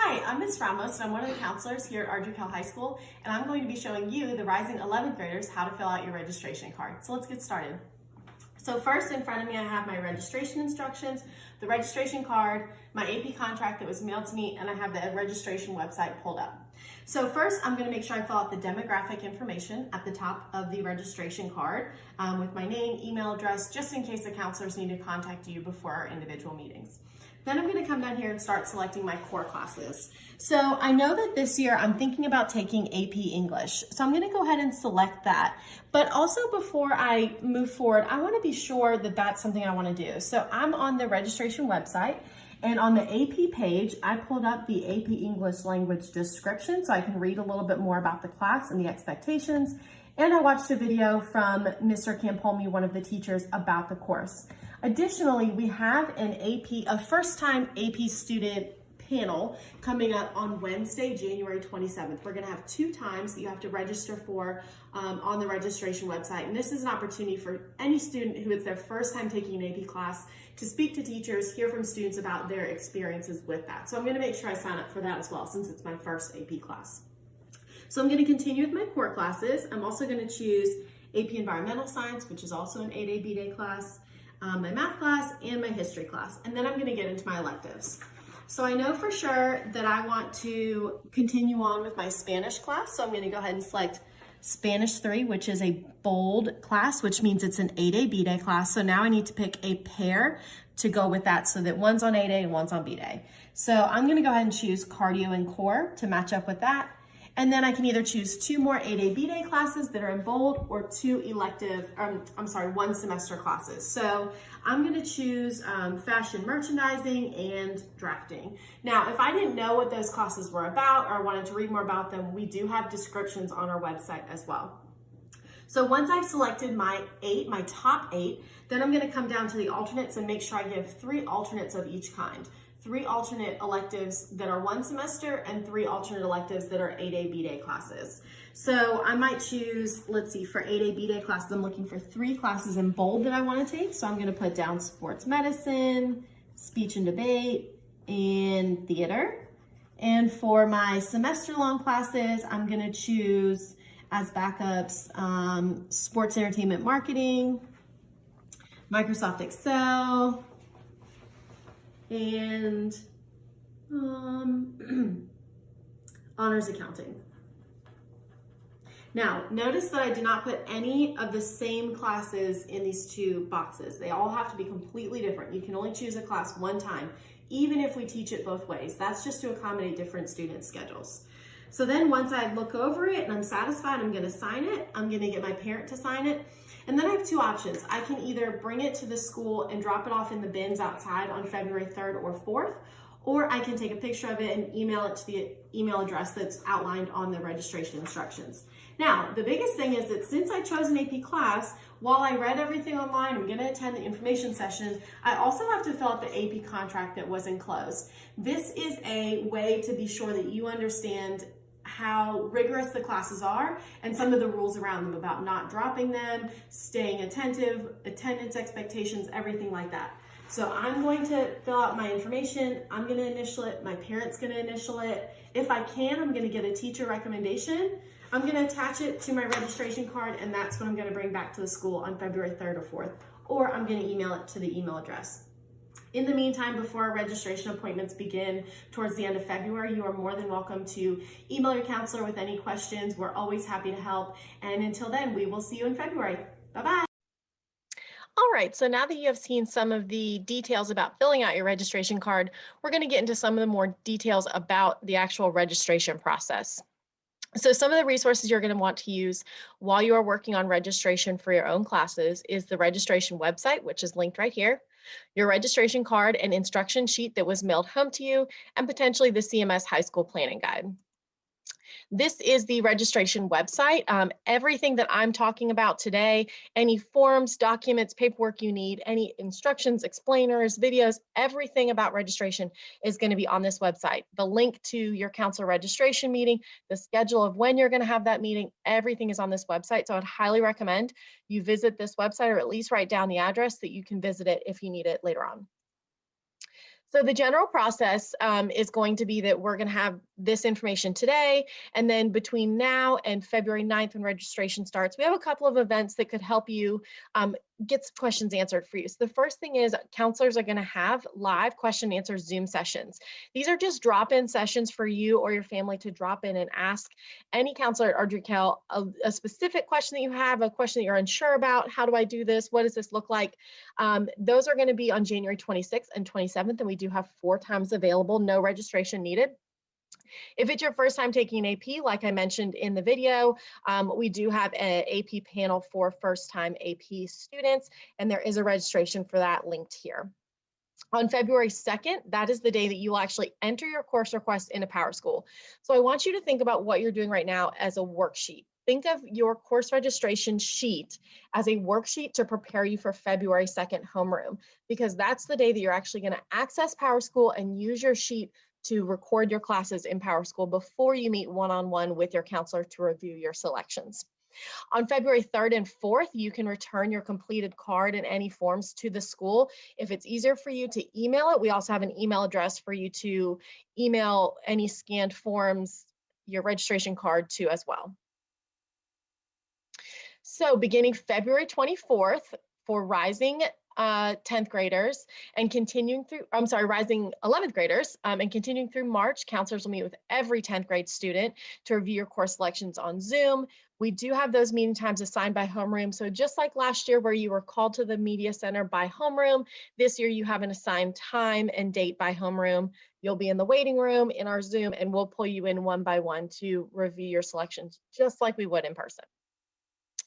Hi, I'm Ms. Ramos, and I'm one of the counselors here at Ardrey Kell High School, and I'm going to be showing you, the rising 11th graders, how to fill out your registration card. So let's get started. So first, in front of me, I have my registration instructions, the registration card, my AP contract that was mailed to me, and I have the registration website pulled up. So first, I'm going to make sure I fill out the demographic information at the top of the registration card with my name, email address, just in case the counselors need to contact you before our individual meetings. Then I'm going to come down here and start selecting my core classes. So I know that this year I'm thinking about taking AP English. So I'm going to go ahead and select that. But also before I move forward, I want to be sure that that's something I want to do. So I'm on the registration website, and on the AP page, I pulled up the AP English language description so I can read a little bit more about the class and the expectations. And I watched a video from Mr. Campolmi, one of the teachers, about the course. Additionally, we have a first-time AP student panel coming up on Wednesday, January 27th. We're going to have 2 times that you have to register for on the registration website. And this is an opportunity for any student who it's their first time taking an AP class to speak to teachers, hear from students about their experiences with that. So I'm going to make sure I sign up for that as well, since it's my first AP class. So I'm going to continue with my core classes. I'm also going to choose AP Environmental Science, which is also an 8A B-Day class, my math class, and my history class. And then I'm going to get into my electives. So I know for sure that I want to continue on with my Spanish class. So I'm going to go ahead and select Spanish 3, which is a bold class, which means it's an 8A B-Day class. So now I need to pick a pair to go with that so that one's on 8A and one's on B-Day. So I'm going to go ahead and choose Cardio and Core to match up with that. And then I can either choose 2 more 8A B-Day classes that are in bold or 1 semester classes. So I'm gonna choose fashion merchandising and drafting. Now, if I didn't know what those classes were about or wanted to read more about them, we do have descriptions on our website as well. So once I've selected my top 8, then I'm gonna come down to the alternates and make sure I give 3 alternates of each kind. 3 alternate electives that are 1 semester and 3 alternate electives that are 8A B-Day classes. So I might choose, let's see, for 8A B-Day classes, I'm looking for 3 classes in bold that I want to take. So I'm going to put down sports medicine, speech and debate, and theater. And for my semester-long classes, I'm going to choose as backups sports entertainment marketing, Microsoft Excel, and honors accounting. Now, notice that I did not put any of the same classes in these 2 boxes. They all have to be completely different. You can only choose a class 1 time, even if we teach it both ways. That's just to accommodate different student schedules. So then once I look over it and I'm satisfied, I'm gonna sign it. I'm gonna get my parent to sign it. And then I have 2 options. I can either bring it to the school and drop it off in the bins outside on February 3rd or 4th, or I can take a picture of it and email it to the email address that's outlined on the registration instructions. Now, the biggest thing is that since I chose an AP class, while I read everything online, I'm gonna attend the information session, I also have to fill out the AP contract that was enclosed. This is a way to be sure that you understand how rigorous the classes are and some of the rules around them about not dropping them, staying attentive, attendance expectations, everything like that. So I'm going to fill out my information. I'm going to initial it. My parent's going to initial it. If I can, I'm going to get a teacher recommendation. I'm going to attach it to my registration card, and that's what I'm going to bring back to the school on February 3rd or 4th, or I'm going to email it to the email address. In the meantime, before our registration appointments begin towards the end of February, you are more than welcome to email your counselor with any questions. We're always happy to help. And until then, we will see you in February. Bye-bye. All right, so now that you have seen some of the details about filling out your registration card, we're going to get into some of the more details about the actual registration process. So some of the resources you're going to want to use while you are working on registration for your own classes is the registration website, which is linked right here, your registration card and instruction sheet that was mailed home to you, and potentially the CMS High School Planning Guide. This is the registration website. Everything that I'm talking about today, any forms, documents, paperwork you need, any instructions, explainers, videos, everything about registration is going to be on this website. The link to your counselor registration meeting, the schedule of when you're going to have that meeting, everything is on this website. So I'd highly recommend you visit this website, or at least write down the address that you can visit it if you need it later on. So the general process is going to be that we're going to have this information today, and then between now and February 9th when registration starts, we have a couple of events that could help you get some questions answered for you. So the first thing is counselors are going to have live question and answer Zoom sessions. These are just drop-in sessions for you or your family to drop in and ask any counselor at Ardrey Kell a specific question that you have, a question that you're unsure about. How do I do this? What does this look like? Those are going to be on January 26th and 27th, and we do have 4 times available, no registration needed. If it's your first time taking AP, like I mentioned in the video, we do have an AP panel for first-time AP students, and there is a registration for that linked here. On February 2nd, that is the day that you'll actually enter your course request into PowerSchool. So I want you to think about what you're doing right now as a worksheet. Think of your course registration sheet as a worksheet to prepare you for February 2nd homeroom, because that's the day that you're actually going to access PowerSchool and use your sheet to record your classes in PowerSchool before you meet one-on-one with your counselor to review your selections. On February 3rd and 4th, you can return your completed card and any forms to the school. If it's easier for you to email it, we also have an email address for you to email any scanned forms, your registration card to as well. So beginning February 24th for rising 10th graders and continuing through, rising 11th graders and continuing through March, counselors will meet with every 10th grade student to review your course selections on Zoom. We do have those meeting times assigned by homeroom. So just like last year where you were called to the media center by homeroom, this year you have an assigned time and date by homeroom. You'll be in the waiting room in our Zoom, and we'll pull you in one by one to review your selections just like we would in person.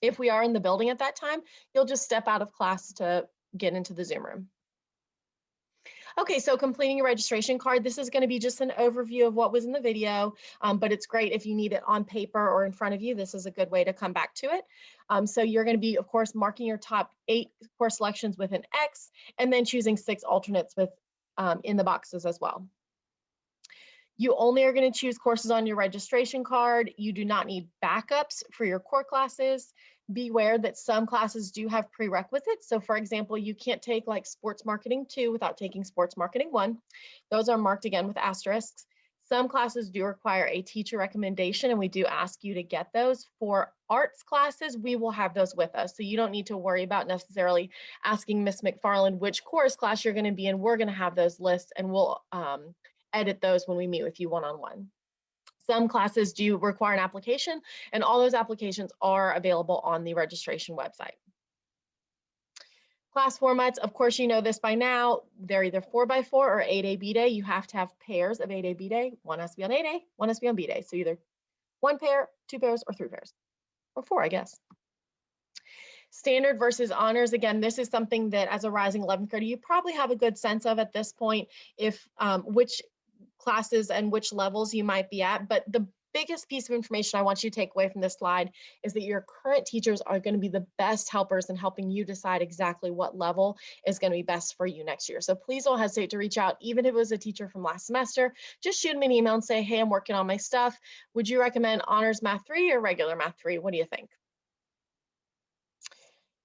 If we are in the building at that time, you'll just step out of class to get into the Zoom room. Okay, so completing your registration card, this is going to be just an overview of what was in the video, but it's great if you need it on paper or in front of you. This is a good way to come back to it. So you're going to be, of course, marking your top 8 course selections with an X, and then choosing 6 alternates with in the boxes as well. You only are going to choose courses on your registration card. You do not need backups for your core classes. Beware that some classes do have prerequisites. So for example, you can't take like Sports Marketing 2 without taking Sports Marketing 1. Those are marked again with asterisks. Some classes do require a teacher recommendation, and we do ask you to get those. For arts classes, we will have those with us. So you don't need to worry about necessarily asking Miss McFarland which course class you're going to be in. We're going to have those lists, and we'll edit those when we meet with you one-on-one. Some classes do require an application, and all those applications are available on the registration website. Class formats, of course, you know this by now. They're either 4x4 or 8A B-Day. You have to have pairs of 8A B-Day. One has to be on 8A, one has to be on B-Day. So either 1 pair, 2 pairs, or 3 pairs, or 4, I guess. Standard versus honors, again, this is something that as a rising 11th grader, you probably have a good sense of at this point, if which classes and which levels you might be at. But the biggest piece of information I want you to take away from this slide is that your current teachers are going to be the best helpers in helping you decide exactly what level is going to be best for you next year. So please don't hesitate to reach out, even if it was a teacher from last semester. Just shoot me an email and say, hey, I'm working on my stuff. Would you recommend Honors Math 3 or regular Math 3? What do you think?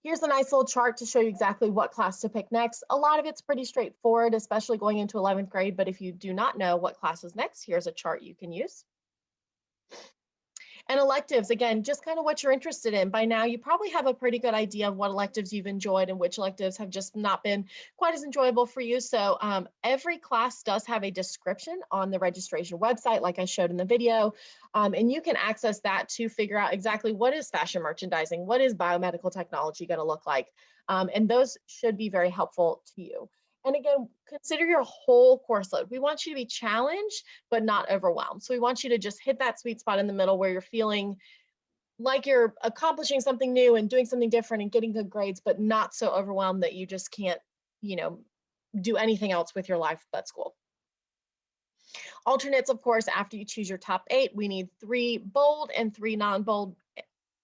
Here's a nice little chart to show you exactly what class to pick next. A lot of it's pretty straightforward, especially going into 11th grade, but if you do not know what class is next, here's a chart you can use. And electives, again, just kind of what you're interested in. By now, you probably have a pretty good idea of what electives you've enjoyed and which electives have just not been quite as enjoyable for you. So every class does have a description on the registration website, like I showed in the video. And you can access that to figure out exactly what is fashion merchandising, what is biomedical technology going to look like. And those should be very helpful to you. And again, consider your whole course load. We want you to be challenged, but not overwhelmed. So we want you to just hit that sweet spot in the middle where you're feeling like you're accomplishing something new and doing something different and getting good grades, but not so overwhelmed that you just can't, do anything else with your life but school. Alternates, of course, after you choose your top 8, we need 3 bold and 3 non-bold,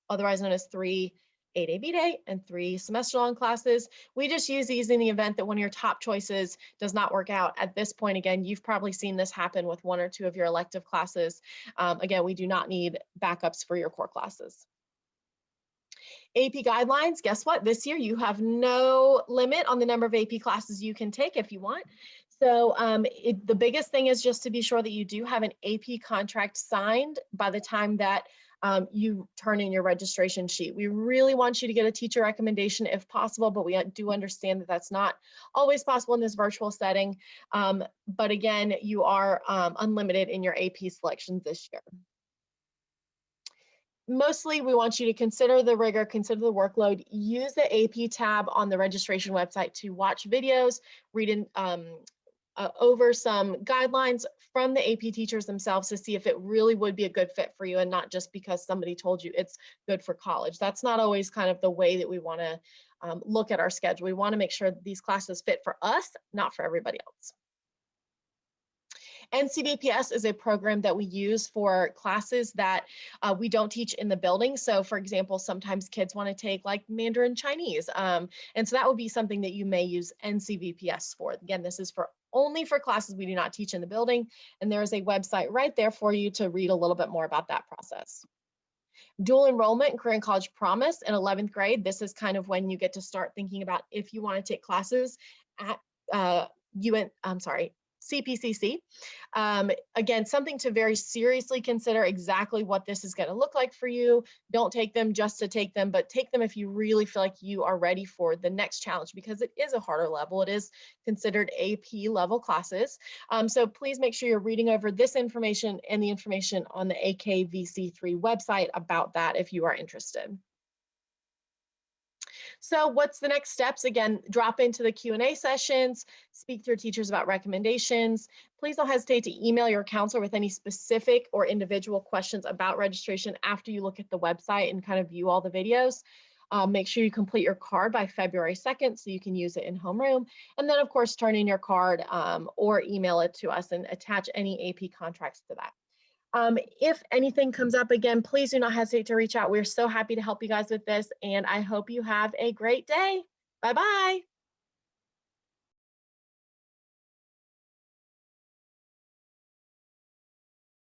otherwise known as 3 8A B-Day and 3 semester-long classes. We just use these in the event that one of your top choices does not work out. At this point, again, you've probably seen this happen with 1 or 2 of your elective classes. Again, we do not need backups for your core classes. AP guidelines, guess what? This year you have no limit on the number of AP classes you can take if you want. So the biggest thing is just to be sure that you do have an AP contract signed by the time that you turn in your registration sheet. We really want you to get a teacher recommendation if possible, but we do understand that that's not always possible in this virtual setting. But again, you are unlimited in your AP selections this year. Mostly, we want you to consider the rigor, consider the workload, use the AP tab on the registration website to watch videos, read over some guidelines from the AP teachers themselves to see if it really would be a good fit for you and not just because somebody told you it's good for college. That's not always kind of the way that we want to look at our schedule. We want to make sure that these classes fit for us, not for everybody else. NCVPS is a program that we use for classes that we don't teach in the building. So for example, sometimes kids want to take like Mandarin Chinese. And so that would be something that you may use NCVPS for. Again, this is only for classes we do not teach in the building. And there is a website right there for you to read a little bit more about that process. Dual enrollment in Career and College Promise in 11th grade. This is kind of when you get to start thinking about if you want to take classes at CPCC. Again, something to very seriously consider exactly what this is going to look like for you. Don't take them just to take them, but take them if you really feel like you are ready for the next challenge, because it is a harder level. It is considered AP level classes. So please make sure you're reading over this information and the information on the AKVC3 website about that if you are interested. So what's the next steps? Again, drop into the Q&A sessions, speak to your teachers about recommendations. Please don't hesitate to email your counselor with any specific or individual questions about registration after you look at the website and kind of view all the videos. Make sure you complete your card by February 2nd so you can use it in homeroom. And then of course, turn in your card or email it to us and attach any AP contracts to that. If anything comes up again, please do not hesitate to reach out. We're so happy to help you guys with this, and I hope you have a great day. Bye-bye.